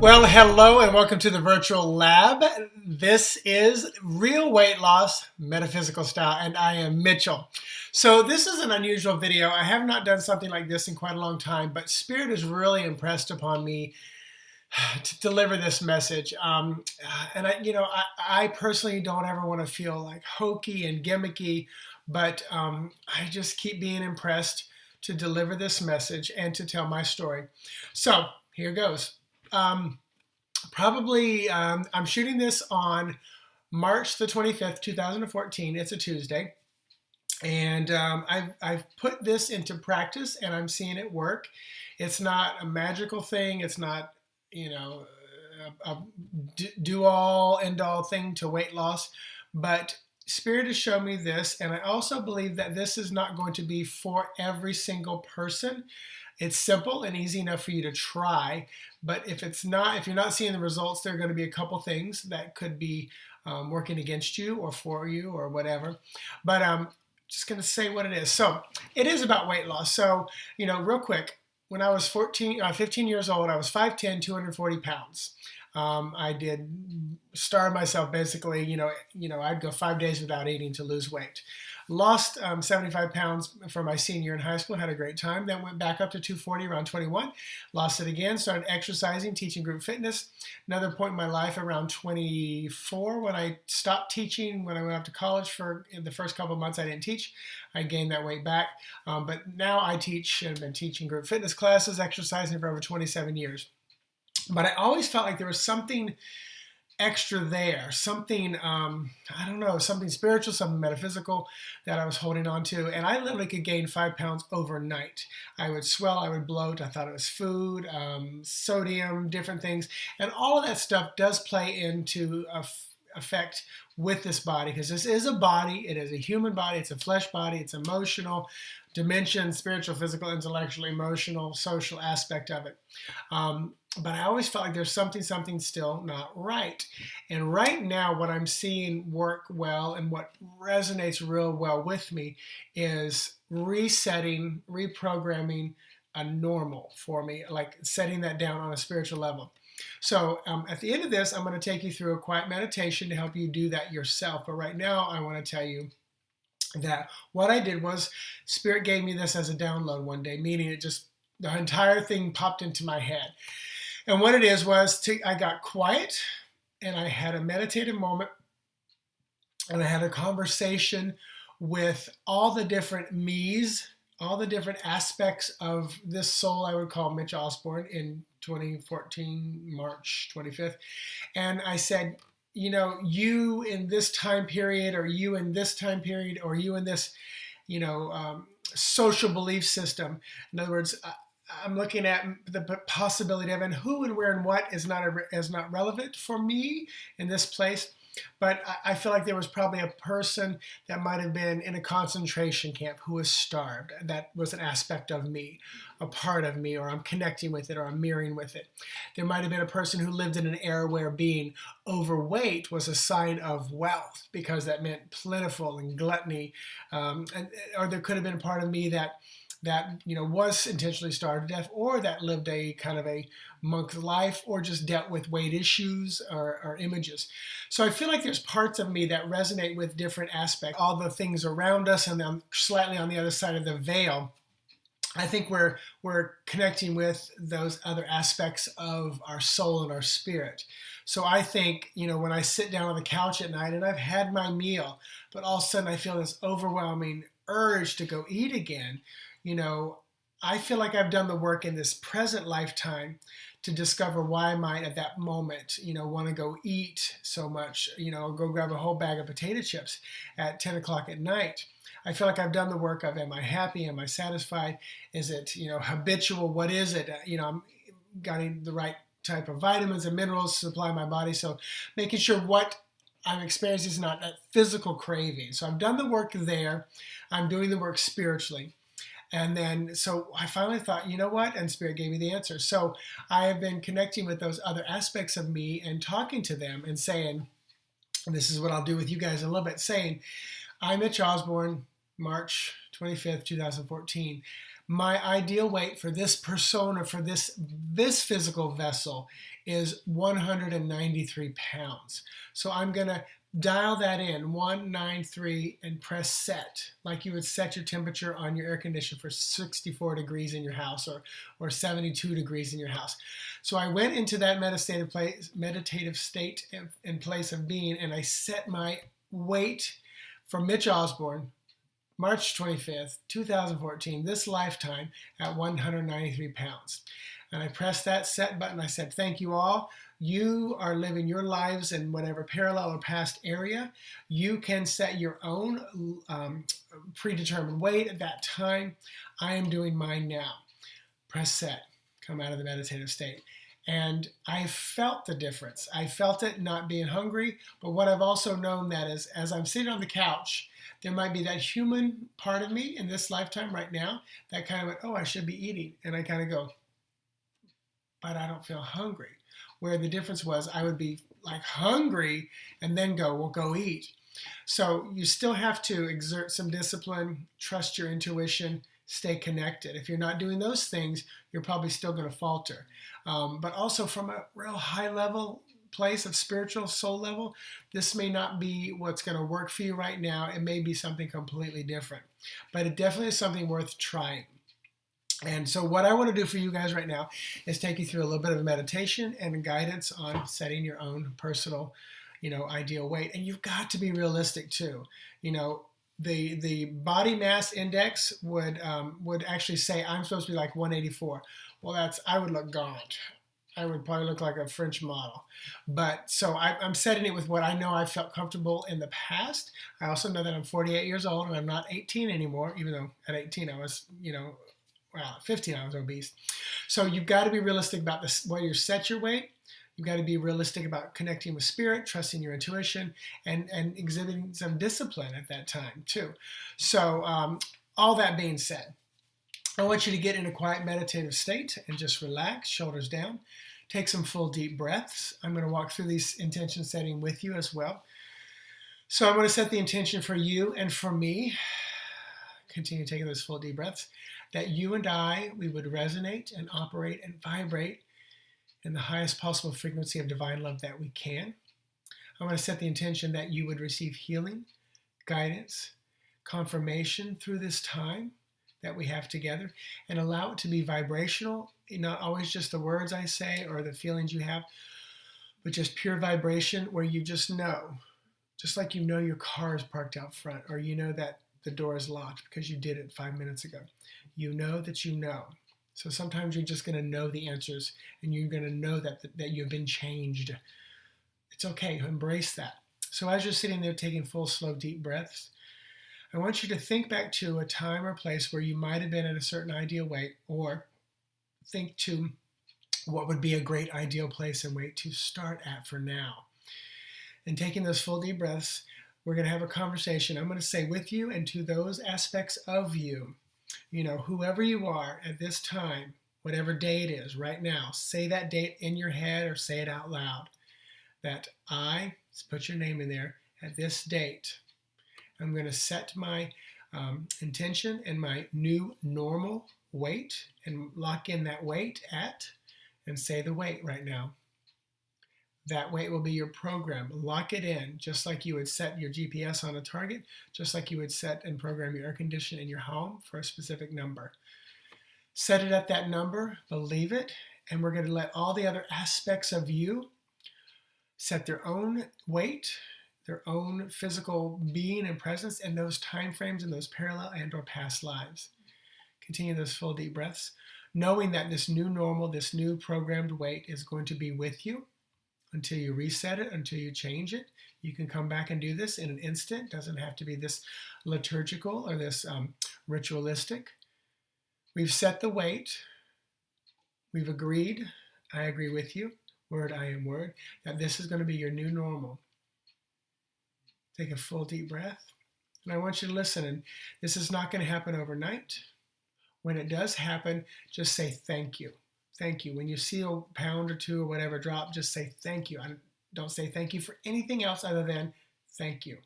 Well, hello and welcome to the virtual lab. This is Real Weight Loss Metaphysical Style, and I am Mitchell. So this is an unusual video. I have not done something like this in quite a long time, but Spirit is really impressed upon me to deliver this message. I personally don't ever want to feel like hokey and gimmicky, but I just keep being impressed to deliver this message and to tell my story. So here goes. I'm shooting this on March the 25th, 2014. It's a Tuesday. And I've put this into practice and I'm seeing it work. It's not a magical thing. It's not, a do-all, end-all thing to weight loss. But Spirit has shown me this. And I also believe that this is not going to be for every single person. It's simple and easy enough for you to try, but if you're not seeing the results, there are going to be a couple things that could be working against you or for you or whatever. But I'm just going to say what it is. So it is about weight loss. So, real quick, when I was 15 years old, I was 5'10", 240 pounds. I did starve myself basically, I'd go 5 days without eating to lose weight. Lost 75 pounds for my senior year in high school, had a great time. Then went back up to 240 around 21, lost it again, started exercising, teaching group fitness. Another point in my life around 24 when I stopped teaching, when I went up to college in the first couple of months I didn't teach. I gained that weight back. But now I teach and have been teaching group fitness classes, exercising for over 27 years. But I always felt like there was something extra there, something, something spiritual, something metaphysical that I was holding on to. And I literally could gain 5 pounds overnight. I would swell, I would bloat. I thought it was food, sodium, different things. And all of that stuff does play into effect with this body, because this is a body. It is a human body. It's a flesh body. It's emotional dimension, spiritual, physical, intellectual, emotional, social aspect of it. But I always felt like there's something still not right. And right now, what I'm seeing work well and what resonates real well with me is resetting, reprogramming a normal for me, like setting that down on a spiritual level. So at the end of this, I'm going to take you through a quiet meditation to help you do that yourself. But right now, I want to tell you that what I did was Spirit gave me this as a download one day, meaning the entire thing popped into my head. And what it is was I got quiet and I had a meditative moment and I had a conversation with all the different me's, all the different aspects of this soul I would call Mitch Osborne in 2014, March 25th. And I said, you in this time period, or you in this time period, or you in this, social belief system. In other words, I'm looking at the possibility of, and who and where and what is not relevant for me in this place. But I feel like there was probably a person that might have been in a concentration camp who was starved. That was an aspect of me, a part of me, or I'm connecting with it, or I'm mirroring with it. There might have been a person who lived in an era where being overweight was a sign of wealth, because that meant plentiful and gluttony. Or there could have been a part of me that was intentionally starved to death, or that lived a kind of a monk life, or just dealt with weight issues or images. So I feel like there's parts of me that resonate with different aspects. All the things around us, and then slightly on the other side of the veil, I think we're connecting with those other aspects of our soul and our spirit. So I think, when I sit down on the couch at night and I've had my meal, but all of a sudden I feel this overwhelming urge to go eat again, I feel like I've done the work in this present lifetime to discover why I might at that moment, want to go eat so much, go grab a whole bag of potato chips at 10 o'clock at night. I feel like I've done the work of, am I happy? Am I satisfied? Is it, habitual? What is it? I'm getting the right type of vitamins and minerals to supply my body. So making sure what I'm experiencing is not that physical craving. So I've done the work there. I'm doing the work spiritually. And then, so I finally thought, you know what? And Spirit gave me the answer. So I have been connecting with those other aspects of me and talking to them and saying, and this is what I'll do with you guys in a little bit, saying, I'm Mitch Osborne, March 25th, 2014. My ideal weight for this persona, for this physical vessel, is 193 pounds. So I'm going to dial that in, 193, and press set, like you would set your temperature on your air conditioner for 64 degrees in your house, or 72 degrees in your house. So I went into that meditative state and place of being, and I set my weight for Mitch Osborne, March 25th, 2014, this lifetime, at 193 pounds. And I pressed that set button. I said, thank you all. You are living your lives in whatever parallel or past area. You can set your own predetermined weight at that time. I am doing mine now. Press set. Come out of the meditative state. And I felt the difference. I felt it not being hungry, but what I've also known that is, as I'm sitting on the couch, there might be that human part of me in this lifetime right now that kind of went, oh, I should be eating. And I kind of go, but I don't feel hungry. Where the difference was, I would be like hungry and then go, well, go eat. So you still have to exert some discipline, trust your intuition, stay connected. If you're not doing those things, you're probably still going to falter. But also from a real high level place of spiritual soul level, this may not be what's going to work for you right now. It may be something completely different, but it definitely is something worth trying. And so what I want to do for you guys right now is take you through a little bit of a meditation and guidance on setting your own personal, ideal weight. And you've got to be realistic too. The body mass index would actually say I'm supposed to be like 184. Well, I would look gaunt. I would probably look like a French model. But so I'm setting it with what I know I felt comfortable in the past. I also know that I'm 48 years old and I'm not 18 anymore, even though at 18 I was, at 15 I was obese. So you've got to be realistic about this, where you set your weight. You've got to be realistic about connecting with spirit, trusting your intuition, and exhibiting some discipline at that time too. So all that being said, I want you to get in a quiet meditative state and just relax, shoulders down. Take some full deep breaths. I'm going to walk through these intention setting with you as well. So I'm going to set the intention for you and for me. Continue taking those full deep breaths. That you and I, we would resonate and operate and vibrate in the highest possible frequency of divine love that we can. I'm going to set the intention that you would receive healing, guidance, confirmation through this time that we have together, and allow it to be vibrational, not always just the words I say or the feelings you have, but just pure vibration where you just know, just like your car is parked out front, or that the door is locked because you did it 5 minutes ago. You know that you know. So sometimes you're just going to know the answers, and you're going to know that you've been changed. It's okay. Embrace that. So as you're sitting there taking full, slow, deep breaths, I want you to think back to a time or place where you might have been at a certain ideal weight, or think to what would be a great ideal place and weight to start at for now. And taking those full deep breaths, we're going to have a conversation. I'm going to say with you and to those aspects of you, whoever you are at this time, whatever day it is right now, say that date in your head or say it out loud. That put your name in there, at this date, I'm going to set my intention and my new normal weight and lock in that weight and say the weight right now. That weight will be your program. Lock it in, just like you would set your GPS on a target, just like you would set and program your air conditioner in your home for a specific number. Set it at that number, believe it, and we're going to let all the other aspects of you set their own weight, their own physical being and presence in those time frames in those parallel and or past lives. Continue those full deep breaths, knowing that this new normal, this new programmed weight is going to be with you until you reset it, until you change it. You can come back and do this in an instant. It doesn't have to be this liturgical or this ritualistic. We've set the weight. We've agreed, I agree with you, word, I am word, that this is going to be your new normal. Take a full deep breath. And I want you to listen. And this is not going to happen overnight. When it does happen, just say thank you. Thank you. When you see a pound or two or whatever drop, just say thank you. Don't say thank you for anything else other than thank you.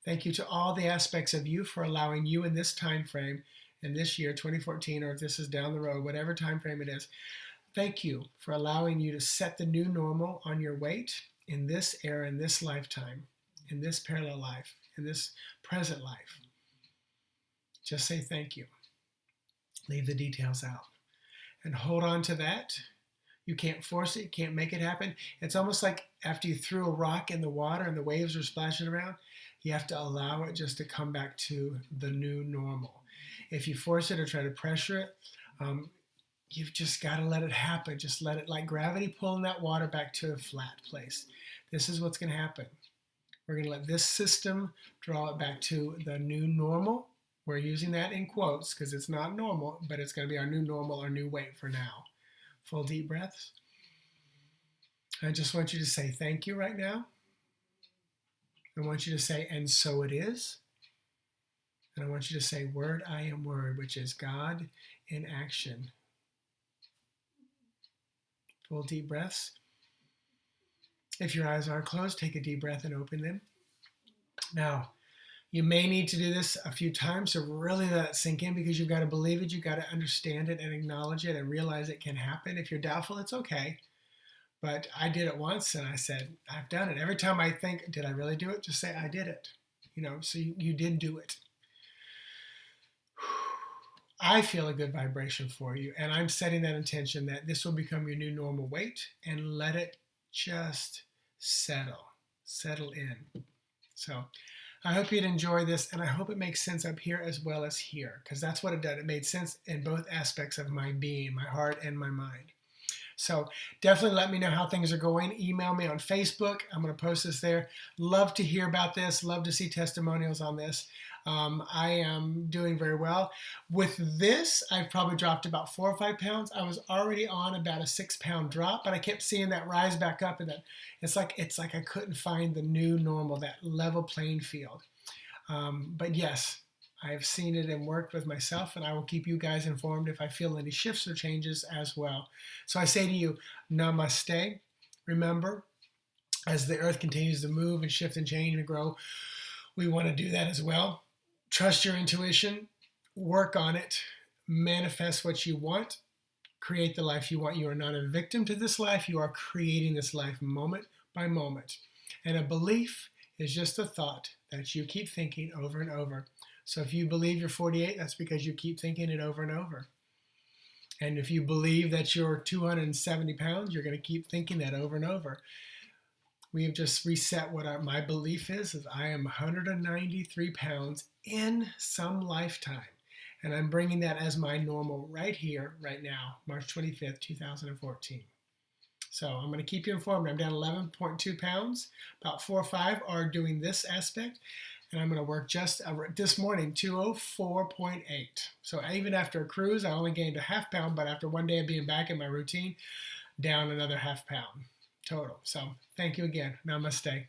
Thank you to all the aspects of you for allowing you in this time frame in this year, 2014, or if this is down the road, whatever time frame it is, thank you for allowing you to set the new normal on your weight in this era, in this lifetime, in this parallel life, in this present life. Just say thank you. Leave the details out. And hold on to that. You can't force it. You can't make it happen. It's almost like after you threw a rock in the water and the waves are splashing around, you have to allow it just to come back to the new normal. If you force it or try to pressure it, you've just got to let it happen. Just let it, like gravity pulling that water back to a flat place. This is what's going to happen. We're going to let this system draw it back to the new normal. We're using that in quotes because it's not normal, but it's going to be our new normal, our new weight for now. Full deep breaths. I just want you to say thank you right now. I want you to say, and so it is. And I want you to say, word, I am word, which is God in action. Full deep breaths. If your eyes are closed, take a deep breath and open them. Now, you may need to do this a few times to really let it sink in because you've got to believe it, you've got to understand it and acknowledge it and realize it can happen. If you're doubtful, it's okay. But I did it once and I said, I've done it. Every time I think, did I really do it? Just say, I did it. So you did do it. I feel a good vibration for you, and I'm setting that intention that this will become your new normal weight, and let it just settle in. So I hope you'd enjoy this, and I hope it makes sense up here as well as here, because that's what it did. It made sense in both aspects of my being, my heart and my mind. So definitely let me know how things are going. Email me on Facebook. I'm going to post this there. Love to hear about this. Love to see testimonials on this. I am doing very well. With this, I've probably dropped about 4 or 5 pounds. I was already on about a 6-pound drop, but I kept seeing that rise back up, and that it's like I couldn't find the new normal, that level playing field. But yes, I've seen it and worked with myself, and I will keep you guys informed if I feel any shifts or changes as well. So I say to you, namaste. Remember, as the earth continues to move and shift and change and grow, we want to do that as well. Trust your intuition, work on it, manifest what you want, create the life you want. You are not a victim to this life. You are creating this life moment by moment. And a belief is just a thought that you keep thinking over and over. So if you believe you're 48, that's because you keep thinking it over and over. And if you believe that you're 270 pounds, you're going to keep thinking that over and over. We have just reset what my belief is I am 193 pounds in some lifetime. And I'm bringing that as my normal right here, right now, March 25th, 2014. So I'm going to keep you informed. I'm down 11.2 pounds. About 4 or 5 are doing this aspect. And I'm going to work just this morning, 204.8. So even after a cruise, I only gained a ½ pound, but after one day of being back in my routine, down another ½ pound total. So thank you again. Namaste.